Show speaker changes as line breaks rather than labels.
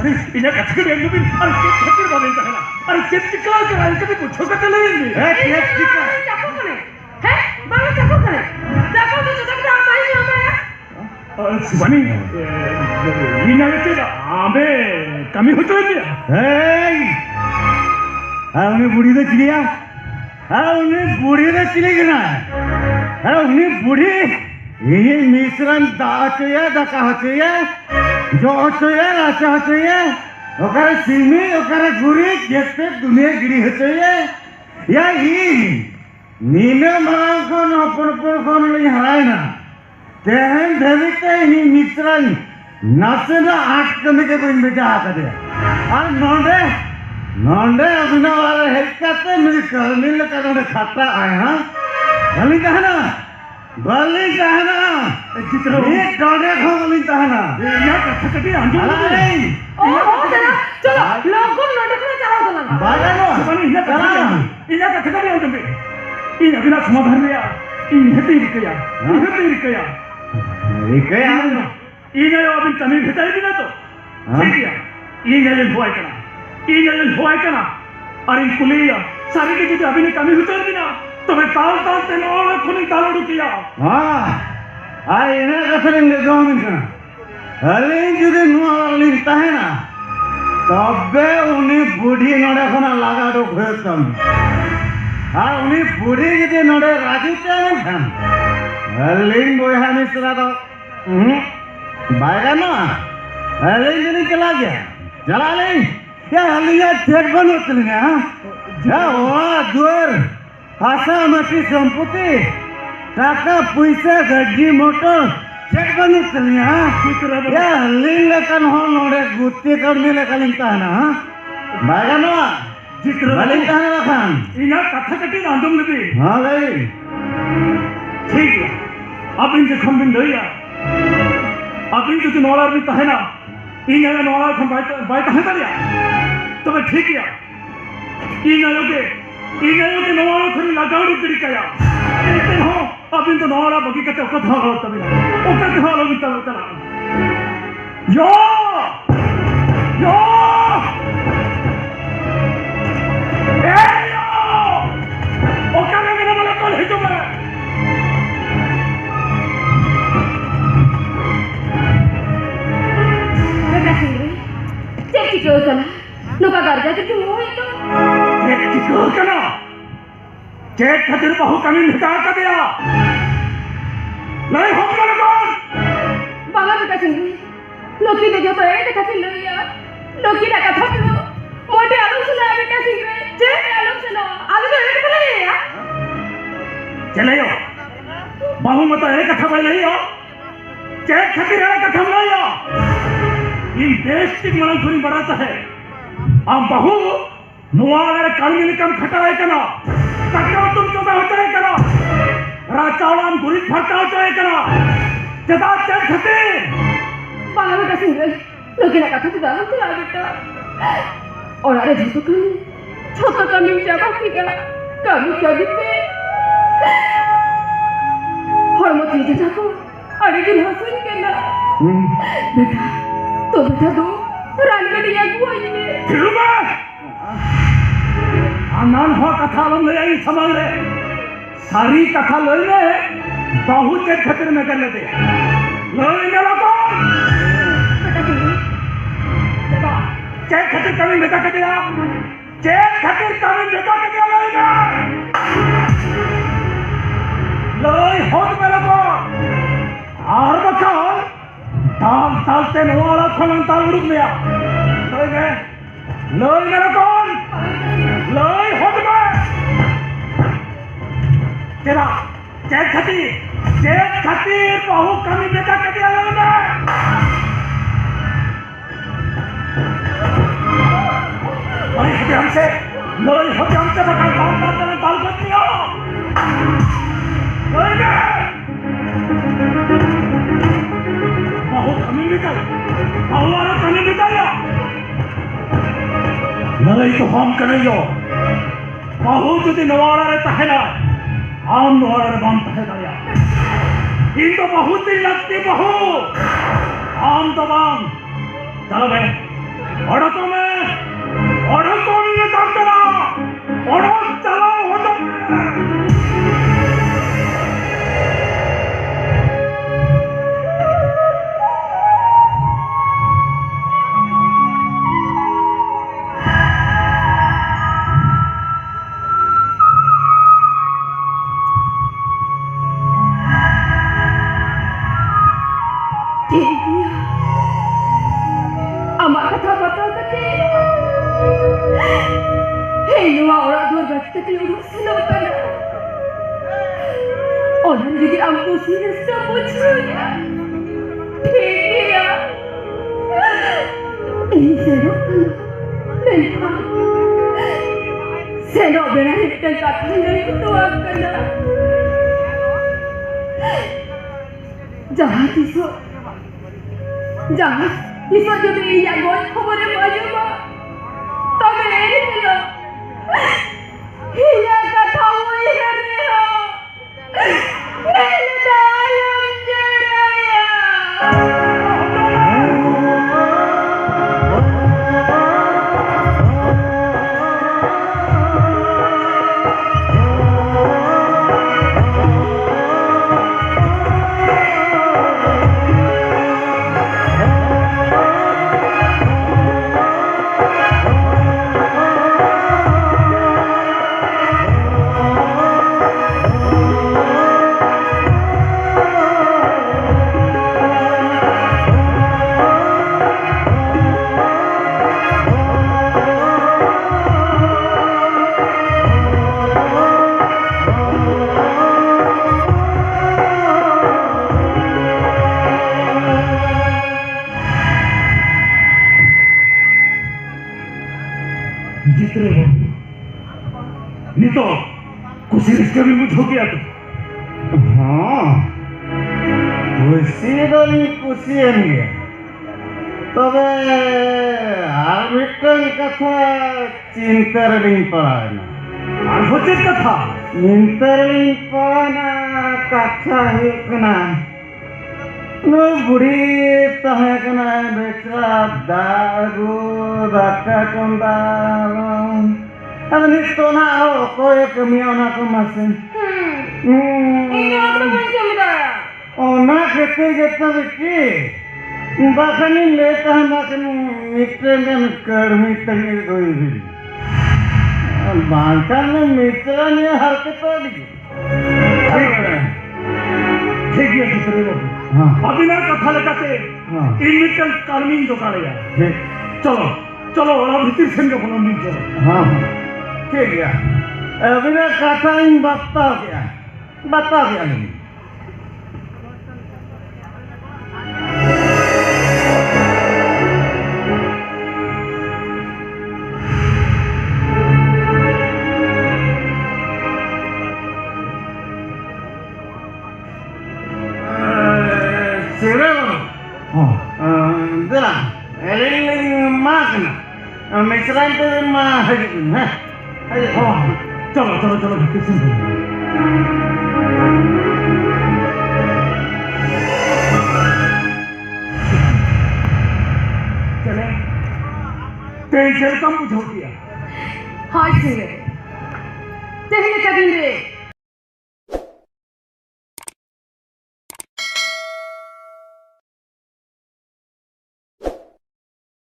अरे इन्हें कच्चे रेंगे भी अरे कच्चे बाबे का है ना अरे कच्चे का कराने के कुछ होगा तो नहीं है कच्चे का
चाकू करे है बाबा चाकू करे चाकू तो जब आप आई हमें
शिवानी इन्हें के आबे कमी होतो है
उन्हें बूढ़ी तो चिड़िया उन्हें बूढ़ी तो चिड़ेगी ना उन्हें बूढ़ी ये मिश्रण दाचया दका होचया जो होचया राचा होचया ओकर सीमी ओकर गुरी जेते दुनिया गिरी होचया या ई नीने मां को नपन को नहीं हराय ना तेहन धविते ही मिश्रण नासेना आठ कमी के कोई बेटा आता दे और नोंडे अभिनव वाले हेल्काते मेरी करनी लगा नोंडे खाता आए हाँ भली कहना
चित्रो
ये टोने खो बली कहना
ये कच्चे कभी अंजू
चलो लोगों नोटे को चलाओ चलाना
बाजा लो
शिवानी इन्हें कच्चे कभी अंजू में इन्हें बिना समाधान लिया इन्हें तीर किया इन्हें अभी कमी भेटाई भी ना तो ठीक है इन्हें हुआ कना अरे कुलिया सारी की चीज़ अभी ने कमी भेटाई भी ना तो मैं ताल ते नौड़ खुली तालोड़ किया
इन्हें कथरेंगे गवर्नमेंट का अरे जुदे नौड़ लिखता है ना तबे उन्हें बूढ़ी नौड़े को ना लगा दो खेतम उन्हें बूढ़ी जुदे नौड़े राजी चाहे हम लिंग बोय हमें सला तो बायगा ना लिंग जुदी चला ले या लिंगा चेक बनो चलेंगे वाह दूर आशा मटी संपत्ति टाका पैसा गाड़ी मोटर चेक बनो चलेंगे या लिंग लेकर हो नोड़े गुत्ती करने लेकर लिंगता है ना बायगा ना
चित्र
लिंगता है ना खान
इन्हें कथा कटी आंदोलन भी
हाँ भाई
ठीक है अब इनके खंबिन धोइया अब इनके जो नौलार भी तहे ना इन्हें नौलार खंब बाय तहे करिया तो मैं ठीक है इन्हें के नौलार खरी लगाड़ू करी कया इतने हो अब इन तो नौलार बगी कते कथा हो तभी ओ कते हो लोग तब चला यो ओ कने मेरे वाला कॉल है जो मैं
Cek cikgu kana, nuka garja cikgu mau itu.
cek cikgu kana, cek खातिर बहु कमी भेटा कर दिया, नहीं हो गया कौन?
बाबा बेटा चिंगू, लोकी देखो तो ये देखा चिल्लो यार, लोकी ना कथा क्यों? मोटे आलू सुना बेटा चिंगू, cek आलू सुना, आलू तो ये कथा नहीं यार.
चले यो, बहु मत ये कथा बोल नहीं यो, cek खातिर ये कथा नहीं यो. इन देश की मरण सुनी बढ़ाता है हम बहु नुआर काली निकम खटाए कना तक्का तुम चोदा होता है कना राचावान गुरी फरता होता है कना जदा चल खते
बाला बेटा सिंह लोगे ना कथा तो दाम चला बेटा और अरे जिसको कमी छोटा कमी में जाता क्या कमी क्या दिखते और मोती जैसा को अरे दिन हंसने के ना बेटा तो बेटा दो रानगढ़ या गुआई ने
थिरुमा आनंद हो कथा लम ले आई समझ ले सारी कथा ले ले बहुत के खतर में कर लेते लोई ना लोगों बेटा चेक खतर कमी बेटा कर दिया चेक खतर कमी बेटा कर दिया लोई होत में लोगों और बचाओ ताल ते नवाला खोलन ताल उड़क लिया लोई मेरा कौन लोई होत में तेरा चेक खती बहु कमी बेटा कर दिया लोई में लोई होते हमसे बता ताल कर दिया लोई में हमारा कमी निकालिया नहीं तो हम करेंगे बहुत दिन नवाड़ा रहता है ना हम नवाड़ा रे बांधता है दरिया इन तो बहुत दिन लगती बहु हम तो बांध चलो बे ओढ़ो तो मैं ये काम करा ओढ़ो चलो हो तो
আমার কথা কথা করতে এই নোয়া ওরা দূর ব্যক্তিকে উড়ছিল কেন ওরা যদি আমাকে সিরিয়াসটা বুঝছো ঠিক এই সেরো সেরো বেড়াইতে কথা নেই তো আপনারা যাহা দিছো যাহা ঈশ্বর যদি এই আগত খবরে পাইব তবে এই ছিল হিয়া কথা হই রে মেলে দায়ম জড়ায়া
जितने हो नहीं तो कुछ रिश्ते भी मुझ हो गया तो
हाँ खुशी दली खुशी एनगे तबे আর মিটন কথা চিন্তার দিন পায় না
আর হচ্ছে কথা
চিন্তার দিন পায় না কথা হুক না নো বুড়ি তাহে কনা বেচরা দাগু দাকা চন্দা আমি তো না কোয়ে কমিও না কমাসেন
ini apa macam dah
ona kete jeta beki bakani leta bakani mitre में कर्मी तंगे कोई भी बांका में मित्र ने हरकत वाली
ठीक है जितने लोग
हाँ
अभी ना कथा लगाते
हाँ
इनमिटल कार्मिंग जो करेगा चलो चलो और भीतर संग बोलो नहीं चलो
हाँ ठीक है अभी ना कथा इन बता गया नहीं Dila, eling makna. Misalnya tu mah hari ni,
चलो चलो चलो भीतर संग चले टेंशन कम बुझो किया
हाय सिंह तेरे कदम रे